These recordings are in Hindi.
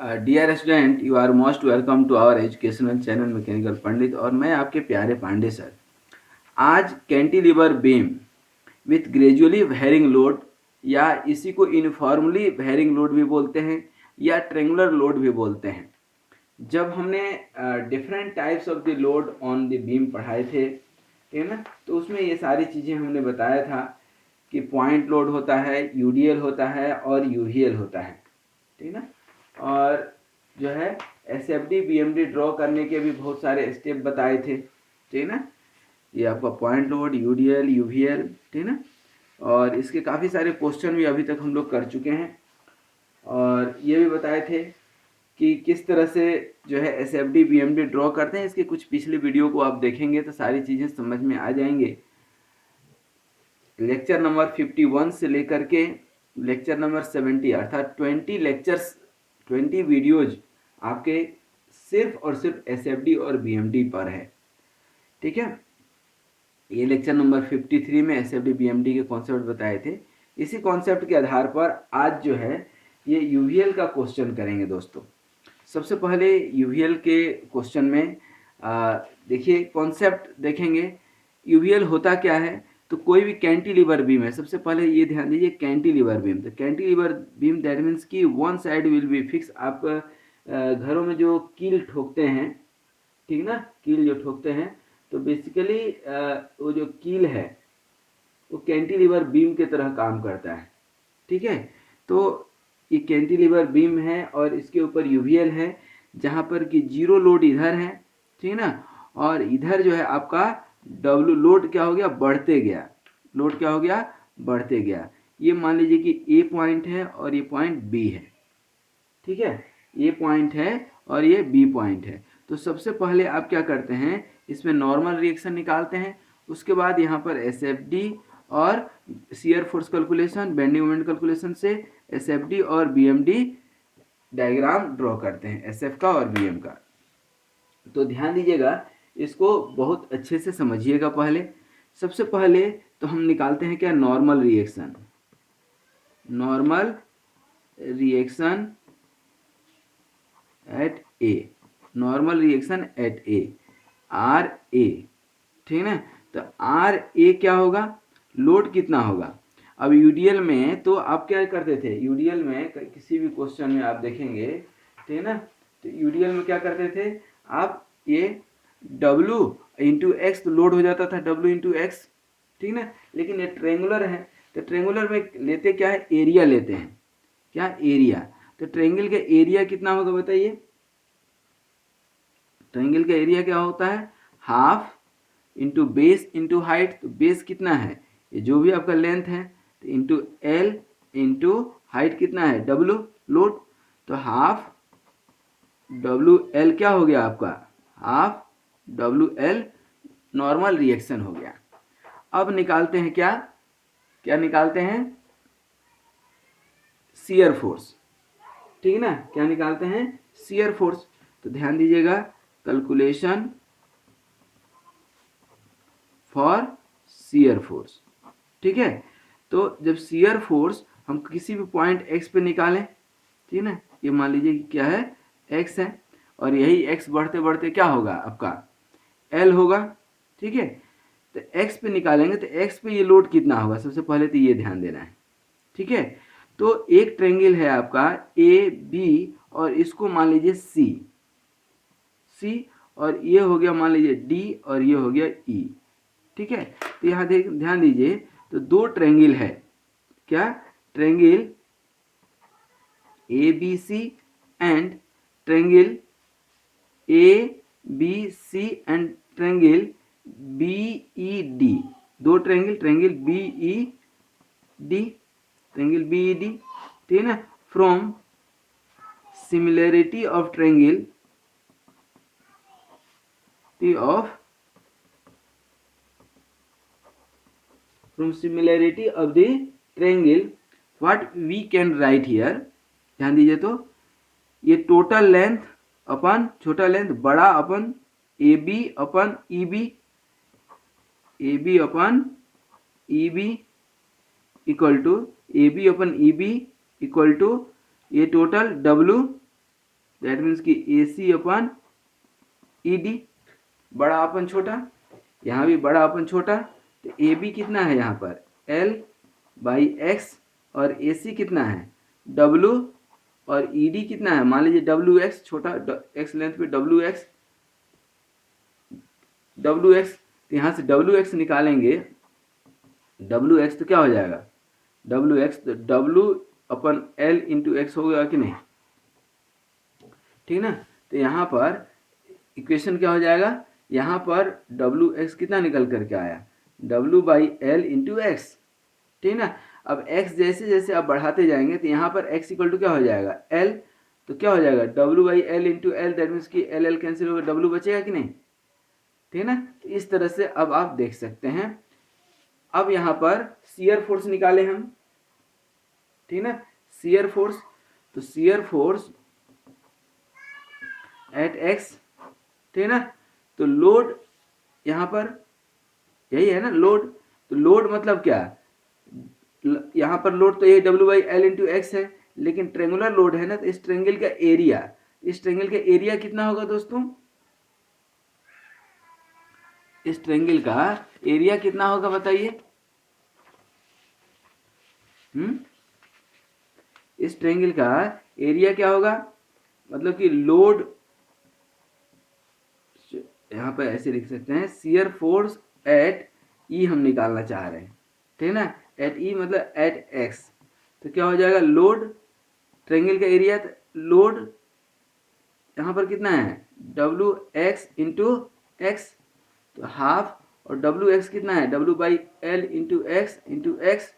Dear student, you are most welcome to our educational channel mechanical Pandit. और मैं आपके प्यारे पांडे सर। आज cantilever beam with gradually varying load, या इसी को यूनिफॉर्मली वेरिंग लोड भी बोलते हैं या ट्रेंगुलर लोड भी बोलते हैं। जब हमने different types of the load on the beam पढ़ाए थे, ठीक है ना, तो उसमें ये सारी चीज़ें हमने बताया था कि पॉइंट लोड होता है, यूडीएल होता है और यूवीएल होता है, ठीक है ना। और जो है एसएफडी बीएमडी ड्रॉ करने के भी बहुत सारे स्टेप बताए थे, ठीक है ना। ये आपका पॉइंट लोड, यूडीएल, यूवीएल, ठीक है ना। और इसके काफ़ी सारे क्वेश्चन भी अभी तक हम लोग कर चुके हैं। और ये भी बताए थे कि किस तरह से जो है एसएफडी बीएमडी ड्रॉ करते हैं। इसके कुछ पिछले वीडियो को आप देखेंगे तो सारी चीज़ें समझ में आ जाएंगे। लेक्चर नंबर 51 से लेकर के लेक्चर नंबर 70, अर्थात 20 लेक्चर्स, 20 वीडियोज आपके सिर्फ और सिर्फ एसएफडी और बीएमडी पर है, ठीक है। ये लेक्चर नंबर 53 में एसएफडी बीएमडी के कॉन्सेप्ट बताए थे। इसी कॉन्सेप्ट के आधार पर आज जो है ये यूवीएल का क्वेश्चन करेंगे दोस्तों। सबसे पहले यूवीएल के क्वेश्चन में देखिए कॉन्सेप्ट देखेंगे। यूवीएल होता क्या है, तो कोई भी कैंटिलीवर बीम है। सबसे पहले ये ध्यान दीजिए, कैंटिलीवर बीम, तो कैंटिलीवर बीम दैट मीन्स कि one side will be fix. आप घरों में जो कील ठोकते हैं, ठीक ना, कील जो ठोकते हैं, तो बेसिकली वो जो कील है वो कैंटिलीवर बीम के तरह काम करता है, ठीक है। तो ये कैंटिलीवर बीम है और इसके ऊपर यूवीएल है, जहाँ पर कि जीरो लोड इधर है, ठीक है ना। और इधर जो है आपका डब्ल्यू लोड क्या हो गया, बढ़ते गया। लोड क्या हो गया, बढ़ते गया। ये मान लीजिए कि ए पॉइंट है और ये पॉइंट बी है, ठीक है। ए पॉइंट है और ये बी पॉइंट है। तो सबसे पहले आप क्या करते हैं, इसमें नॉर्मल रिएक्शन निकालते हैं। उसके बाद यहाँ पर एसएफडी और shear force calculation, bending moment calculation से एसएफडी और बीएमडी डायग्राम ड्रॉ करते हैं, एसएफ का और बीएम का। तो ध्यान दीजिएगा, इसको बहुत अच्छे से समझिएगा। पहले सबसे पहले तो हम निकालते हैं क्या, normal reaction. Normal reaction at A, normal reaction at A, R A, ठीक है ना। तो आर ए क्या होगा, लोड कितना होगा। अब यूडीएल में तो आप क्या करते थे, यूडीएल में किसी भी क्वेश्चन में आप देखेंगे, ठीक है ना, तो यूडीएल में क्या करते थे आप, ये W इंटू एक्स, तो लोड हो जाता था W इंटू एक्स, ठीक ना। लेकिन ये ट्रेंगुलर है, तो ट्रेंगुलर में लेते क्या है, एरिया लेते हैं, क्या, एरिया। तो ट्रेंगल का एरिया कितना होगा बताइए। ट्रायंगल का एरिया क्या होता है, half into base into height. तो बेस कितना है, ये जो भी आपका लेंथ है, तो इंटू एल इंटू हाइट कितना है, डब्लू लोड। तो हाफ डब्लू एल क्या हो गया आपका, half W L normal reaction हो गया। अब निकालते हैं क्या, क्या निकालते हैं, शियर फोर्स, ठीक है ना। क्या निकालते हैं, शियर फोर्स। तो ध्यान दीजिएगा, कैलकुलेशन फॉर शियर फोर्स, ठीक है। तो जब शियर फोर्स हम किसी भी पॉइंट एक्स पे निकालें, ठीक है ना, ये मान लीजिए कि क्या है, एक्स है, और यही एक्स बढ़ते बढ़ते क्या होगा आपका, एल होगा, ठीक है। तो एक्स पे निकालेंगे तो एक्स पे ये लोड कितना होगा, सबसे पहले तो ये ध्यान देना है, ठीक है। तो एक ट्रेंगल है आपका ए बी, और इसको मान लीजिए सी, सी, और ये हो गया मान लीजिए डी, और ये हो गया ई, ठीक है। तो यहाँ ध्यान दीजिए, तो दो ट्रेंगल है, क्या, triangle A B C and triangle A B C and triangle B E D. दो triangle, triangle B E D, triangle B E D, ठीक है ना। From similarity of triangle of from similarity of the triangle, what we can write here, ध्यान दीजिए। तो ये टोटल लेंथ अपन छोटा लेंथ बड़ा upon A B upon E B, A B upon E B equal to A B upon E B equal to ये टोटल डब्लू दैट मीन्स कि AC अपन ED, बड़ा अपन छोटा, यहाँ भी बड़ा अपन छोटा, तो AB कितना है यहाँ पर L/X, और AC कितना है W, और ED कितना है, मान लीजिए WX, छोटा x लेंथ पे WX, तो यहाँ से WX निकालेंगे, WX तो क्या हो जाएगा, WX तो W/L इंटू एक्स हो गया कि नहीं, ठीक ना। तो यहाँ पर इक्वेशन क्या हो जाएगा, यहाँ पर WX कितना निकल करके आया, W/L इंटू एक्स, ठीक ना। अब x जैसे जैसे आप बढ़ाते जाएंगे तो यहाँ पर x इक्वल टू क्या हो जाएगा L, तो क्या हो जाएगा W/L into L, that means कि L कैंसिल होगा, W बचेगा कि नहीं, ठीक ना। तो इस तरह से अब आप देख सकते हैं। अब यहाँ पर शियर फोर्स निकाले हम, ठीक ना, शियर फोर्स, तो शियर फोर्स एट x, ठीक ना। तो लोड यहाँ पर यही है ना लोड, तो लोड मतलब क्या, यहाँ पर लोड तो ये W/L इंटू एक्स है, लेकिन ट्रेंगुलर लोड है ना, तो इस ट्रेंगल का एरिया, इस ट्रेंगल का एरिया कितना होगा दोस्तों, इस ट्रेंगल का एरिया कितना होगा बताइए। इस ट्रेंगल का एरिया क्या होगा, मतलब कि लोड, यहाँ पर ऐसे लिख सकते हैं शियर फोर्स एट E हम निकालना चाह रहे हैं, ठीक ना, एट E मतलब एट x, तो क्या हो जाएगा लोड, ट्रेंगल का एरिया, लोड यहाँ पर कितना है WX इंटू एक्स, तो हाफ, और WX कितना है W/L इंटू एक्स,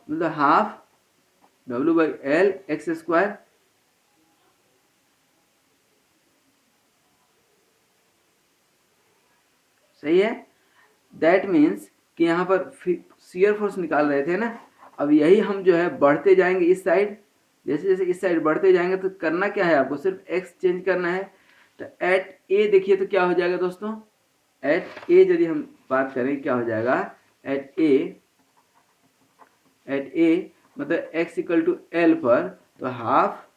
मतलब हाफ W/L एक्स स्क्वायर, सही है। दैट मीन्स कि यहाँ पर शियर फोर्स निकाल रहे थे ना, अब यही हम जो है बढ़ते जाएंगे इस साइड, जैसे जैसे इस साइड बढ़ते जाएंगे तो करना क्या है, आपको सिर्फ x चेंज करना है। तो एट A देखिए तो क्या हो जाएगा दोस्तों, एट A यदि हम बात करें क्या हो जाएगा, एट A मतलब x इक्वल टू L पर, तो half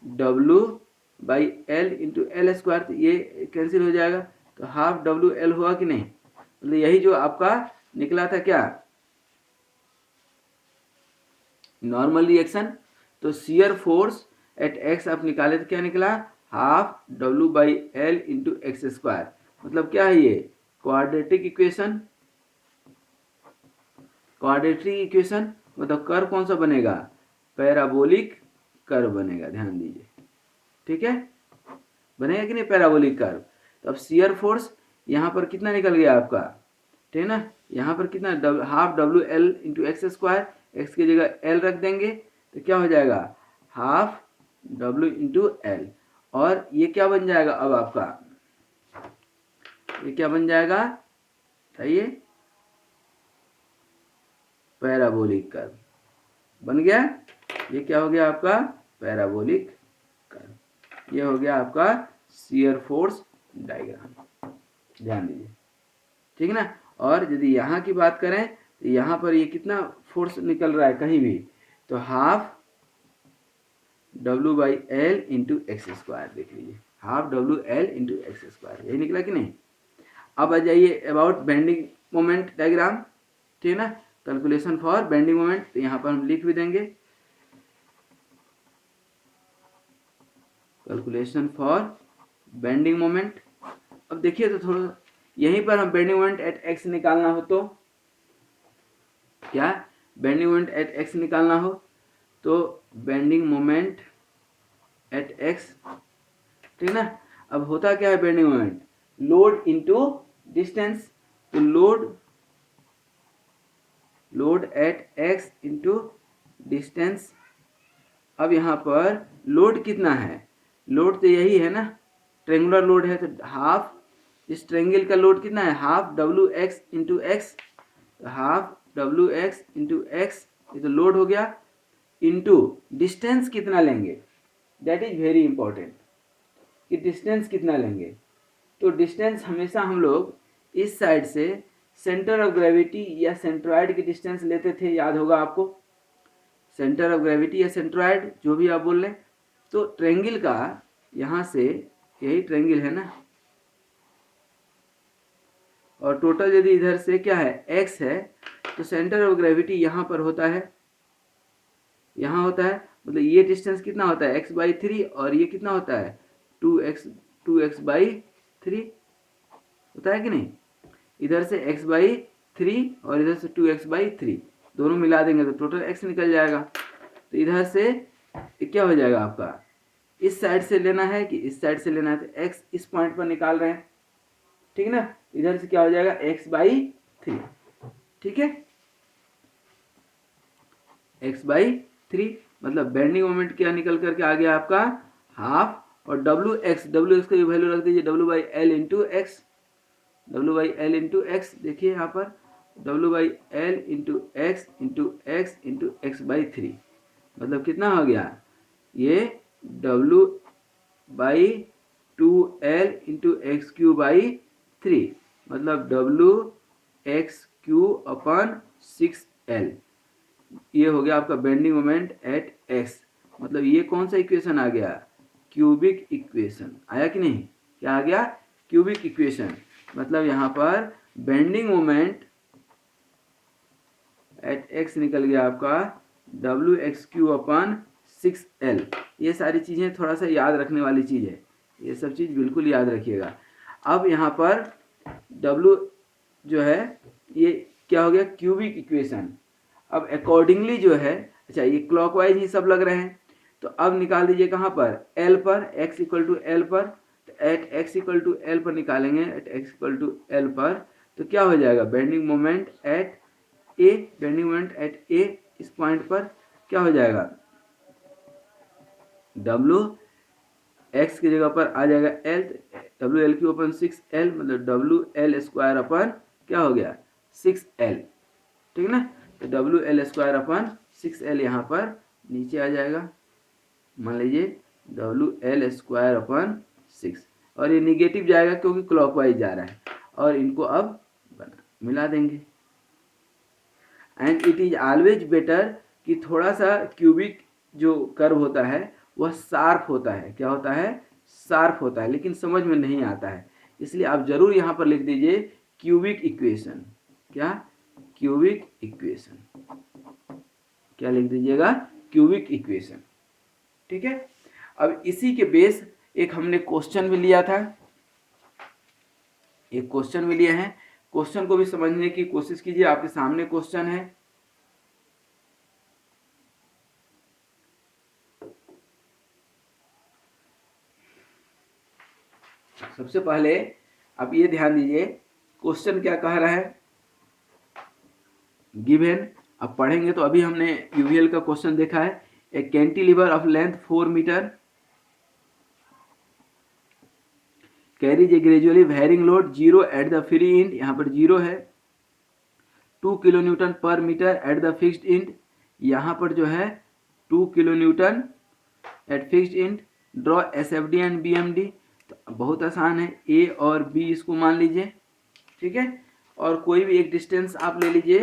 W/L into L square, तो ये कैंसिल हो जाएगा, तो हाफ WL हुआ कि नहीं, मतलब यही जो आपका निकला था क्या नॉर्मल रिएक्शन। तो शियर फोर्स एट x आप निकाले तो क्या निकला, half W/L into x square, मतलब क्या है ये क्वाड्रेटिक इक्वेशन, क्वाड्रेटिक इक्वेशन मतलब कर्व कौन सा बनेगा, पैराबोलिक कर्व बनेगा, ध्यान दीजिए, ठीक है, बनेगा कि नहीं पैराबोलिक कर्व। तो अब शियर फोर्स यहाँ पर कितना निकल गया आपका, ठीक है ना, यहाँ पर कितना half WL into x square, x की जगह L रख देंगे तो क्या हो जाएगा हाफ W इंटू एल, और ये क्या बन जाएगा अब आपका, ये क्या बन जाएगा बताइए, पैराबोलिक कर्व बन गया, ये क्या हो गया आपका पैराबोलिक कर्व, ये हो गया आपका शियर फोर्स डायग्राम, ध्यान दीजिए, ठीक है ना। और यदि यहाँ की बात करें तो यहाँ पर ये कितना फोर्स निकल रहा है कहीं भी, तो half W/L into x square, देख लीजिए half WL into x square, यही निकला कि नहीं। अब आ जाइए अबाउट बेंडिंग मोमेंट डायग्राम, ठीक है ना, कैलकुलेशन फॉर बेंडिंग मोमेंट, तो यहाँ पर हम लिख भी देंगे कैलकुलेशन फॉर बेंडिंग मोमेंट। अब देखिए तो थोड़ा यहीं पर हम बेंडिंग मोमेंट एट x निकालना हो तो क्या, बेंडिंग मोमेंट एट x निकालना हो तो बेंडिंग मोमेंट एट x, ठीक ना। अब होता क्या है bending moment, load into distance, तो load at x into distance. अब यहाँ पर लोड कितना है, लोड तो यही है ना, ट्रेंगुलर लोड है, तो हाफ, इस ट्रेंगल का लोड कितना है half WX into x, half WX into x, ये तो लोड हो गया, इंटू डिस्टेंस कितना लेंगे, दैट इज वेरी इंपॉर्टेंट कि डिस्टेंस कितना लेंगे। तो डिस्टेंस हमेशा हम लोग इस साइड से सेंटर ऑफ ग्रेविटी या सेंट्रॉइड की डिस्टेंस लेते थे, याद होगा आपको, सेंटर ऑफ ग्रेविटी या सेंट्रॉइड जो भी आप बोल लें। तो ट्रेंगल का यहाँ से यही ट्रायंगल है ना, और टोटल यदि इधर से क्या है x है, तो सेंटर ऑफ ग्रेविटी यहाँ पर होता है, यहाँ होता है, मतलब ये डिस्टेंस कितना होता है x/3, और ये कितना होता है 2x/3 होता है कि नहीं। इधर से x/3 और इधर से 2x/3 दोनों मिला देंगे तो टोटल x निकल जाएगा। तो इधर से क्या हो जाएगा आपका, इस साइड से लेना है कि इस साइड से लेना है, तो x इस पॉइंट पर निकाल रहे हैं, ठीक है ना। इधर से क्या हो जाएगा x/3, ठीक है, x/3 मतलब बेंडिंग मोमेंट क्या निकल करके आ गया आपका हाफ, और wx का भी वैल्यू रख दीजिए W/L into x, W/L into x, देखिए यहाँ पर W/L into x into x into x/3 मतलब कितना हो गया, ये W/2L इंटू x³/3 मतलब WX³/6L, ये हो गया आपका बेंडिंग मोमेंट एट x। मतलब ये कौन सा इक्वेशन आ गया, क्यूबिक इक्वेशन आया कि नहीं, क्या आ गया क्यूबिक इक्वेशन। मतलब यहाँ पर बेंडिंग मोमेंट एट x निकल गया आपका WX³/6L। ये सारी चीज़ें थोड़ा सा याद रखने वाली चीज़ है, ये सब चीज़ बिल्कुल याद रखिएगा। अब यहाँ पर W जो है ये क्या हो गया क्यूबिक इक्वेशन। अब अकॉर्डिंगली जो है, अच्छा ये क्लॉकवाइज ही सब लग रहे हैं, तो अब निकाल दीजिए कहाँ पर L पर, x=L पर, तो एट x=L पर निकालेंगे, एट x=L पर तो क्या हो जाएगा bending moment at A, bending moment at A इस पॉइंट पर क्या हो जाएगा W x की जगह पर आ जाएगा L, WL³/6L मतलब WL² क्या हो गया 6L, ठीक है ना। तो WL²/6L यहाँ पर नीचे आ जाएगा, मान लीजिए WL²/6, और ये निगेटिव जाएगा क्योंकि क्लॉकवाइज जा रहा है, और इनको अब मिला देंगे। And it is always better कि थोड़ा सा क्यूबिक जो कर्व होता है वह शार्प होता है, क्या होता है शार्प होता है, लेकिन समझ में नहीं आता है, इसलिए आप जरूर यहाँ पर लिख दीजिए क्यूबिक इक्वेशन। क्या क्यूबिक इक्वेशन, क्या लिख दीजिएगा क्यूबिक इक्वेशन, ठीक है। अब इसी के बेस एक हमने क्वेश्चन भी लिया था, एक क्वेश्चन भी लिया है, क्वेश्चन को भी समझने की कोशिश कीजिए, आपके सामने क्वेश्चन है। सबसे पहले आप ये ध्यान दीजिए क्वेश्चन क्या कह रहा है, गिवन, अब पढ़ेंगे तो अभी हमने यूवीएल का क्वेश्चन देखा है, a cantilever of length 4 metre carries a gradually varying load 0 at the free end, यहाँ पर 0 है, 2 kilo newton per metre at the fixed end, यहाँ पर जो है 2 kilo newton at fixed end, draw SFD and BMD, तो बहुत आसान है, ए और बी इसको मान लीजिए, ठीक है, और कोई भी एक डिस्टेंस आप ले लीजिए,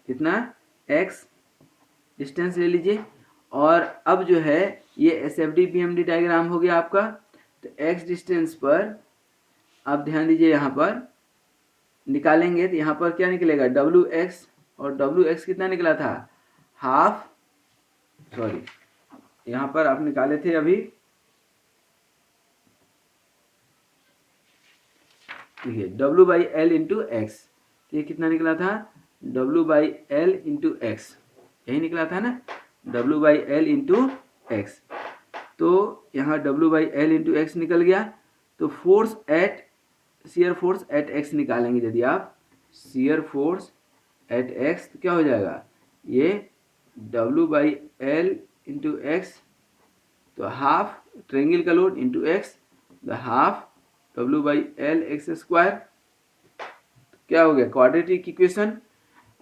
कितना x डिस्टेंस ले लीजिए, और अब जो है ये एसएफडी बीएमडी डायग्राम हो गया आपका। तो x डिस्टेंस पर आप ध्यान दीजिए, यहाँ पर निकालेंगे तो यहाँ पर क्या निकलेगा WX, और WX कितना निकला था हाफ, सॉरी यहाँ पर आप निकाले थे अभी, देखिए W/L इंटू एक्स, ये कितना निकला था W/L इंटू एक्स, यही निकला था ना W/L इंटू एक्स, तो यहाँ W/L इंटू एक्स निकल गया। तो force at shear force at x निकालेंगे, यदि आप शियर फोर्स एट एक्स तो क्या हो जाएगा ये W/L इंटू एक्स, तो हाफ ट्रायंगल का load into x, the half W/L x², क्या हो गया क्वाड्रेटिक इक्वेशन।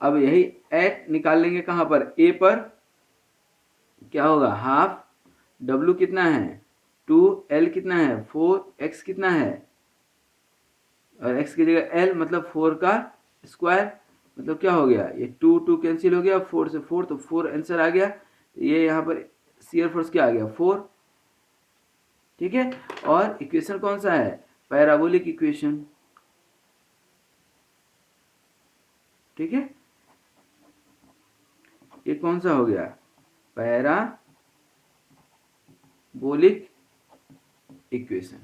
अब यही एट निकाल लेंगे कहाँ पर ए पर, क्या होगा हाफ W कितना है 2, L कितना है 4, x कितना है, और x की जगह L मतलब 4 का स्क्वायर, मतलब क्या हो गया ये 2 2 कैंसिल हो गया, 4 से 4 तो 4 आंसर आ गया। ये यहाँ पर शियर फोर्स क्या आ गया 4, ठीक है। और इक्वेशन कौन सा है, पैराबोलिक इक्वेशन, ठीक है। ये कौन सा हो गया, पैराबोलिक इक्वेशन,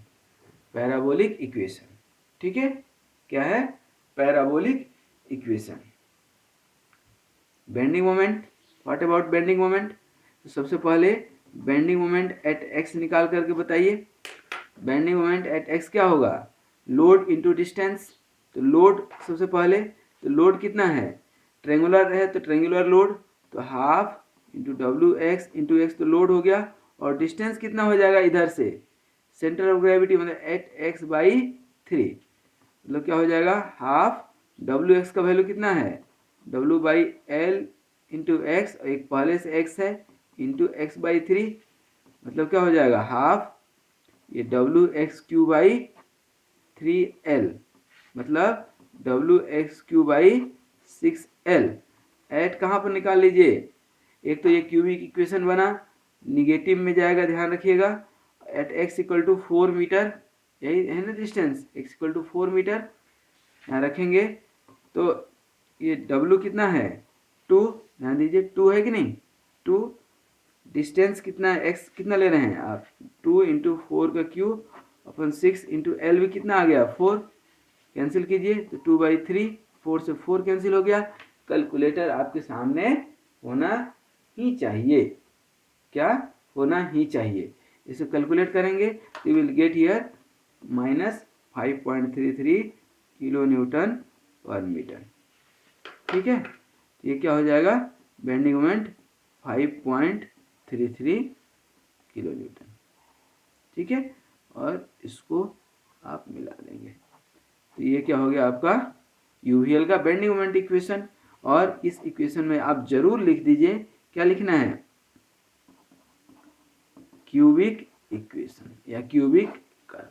पैराबोलिक इक्वेशन, ठीक है। क्या है, parabolic equation. Bending moment, what about bending moment, तो सबसे पहले बेंडिंग मोमेंट एट एक्स निकाल करके बताइए। बेंडिंग मोमेंट एट एक्स क्या होगा, लोड इनटू डिस्टेंस। तो लोड सबसे पहले, तो लोड कितना है, ट्रेंगुलर है तो ट्रेंगुलर लोड, तो half into W x into x, तो लोड हो गया। और डिस्टेंस कितना हो जाएगा इधर से, सेंटर ऑफ ग्रेविटी मतलब एट एक्स बाई 3, मतलब क्या हो जाएगा, हाफ डब्ल्यू एक्स का वैल्यू कितना है, W by L into x, एक पहले से एक्स है, इंटू एक्स बाई 3, मतलब क्या हो जाएगा हाफ ये W X Q by 3L, मतलब W X Q by 6L। At कहाँ पर निकाल लीजिए, एक तो ये क्यूबिक इक्वेशन बना, निगेटिव में जाएगा, ध्यान रखिएगा। At X equal to 4 metre, यही है ना distance, X equal to 4 metre यहाँ रखेंगे। तो ये W कितना है 2, ध्यान दीजिए 2 है कि नहीं, 2, डिस्टेंस कितना है, x कितना ले रहे हैं आप, 2 इंटू 4 का क्यूब अपन 6 इंटू एल भी कितना आ गया 4, कैंसिल कीजिए तो 2/3, 4 से 4 कैंसिल हो गया। कैलकुलेटर आपके सामने होना ही चाहिए, क्या होना ही चाहिए। इसे कैलकुलेट करेंगे you will get here -5.33 kilo newton per metre, ठीक है। ये क्या हो जाएगा, बेंडिंग मोमेंट 5.33 किलो न्यूटन, ठीक है। और इसको आप मिला देंगे, तो ये क्या हो गया आपका यूवीएल का बेंडिंग मोमेंट इक्वेशन। और इस इक्वेशन में आप जरूर लिख दीजिए, क्या लिखना है, क्यूबिक इक्वेशन या क्यूबिक कर्व।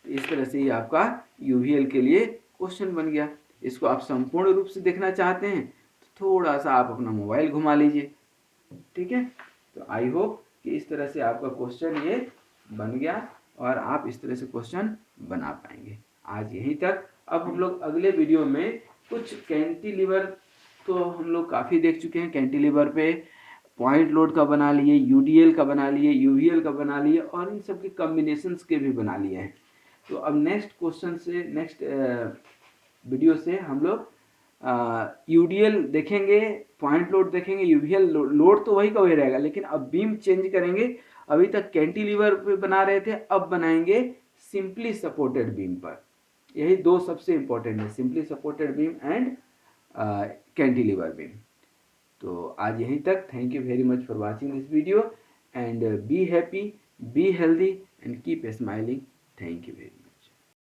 तो इस तरह से ये आपका यूवीएल के लिए क्वेश्चन बन गया। इसको आप संपूर्ण रूप से देखना चाहते हैं तो थोड़ा सा आप अपना मोबाइल घुमा लीजिए, ठीक है। तो आई होप कि इस तरह से आपका क्वेश्चन ये बन गया और आप इस तरह से क्वेश्चन बना पाएंगे। आज यहीं तक। अब हम लोग अगले वीडियो में कुछ कैंटिलीवर, तो हम लोग काफ़ी देख चुके हैं कैंटिलीवर पे, पॉइंट लोड का बना लिए, यूडीएल का बना लिए, यूवीएल का बना लिए और इन सब के कॉम्बिनेशंस के भी बना लिए हैं। तो अब नेक्स्ट क्वेश्चन से, नेक्स्ट वीडियो से हम लोग यूडीएल देखेंगे, पॉइंट लोड देखेंगे, यूवीएल लोड तो वही का वही रहेगा, लेकिन अब बीम चेंज करेंगे। अभी तक कैंटिलीवर पे बना रहे थे, अब बनाएंगे सिंपली सपोर्टेड बीम पर। यही दो सबसे इंपॉर्टेंट है, simply supported beam and cantilever beam. तो आज यहीं तक। Thank you very much for watching this video and be happy, be healthy and keep smiling. Thank you very much.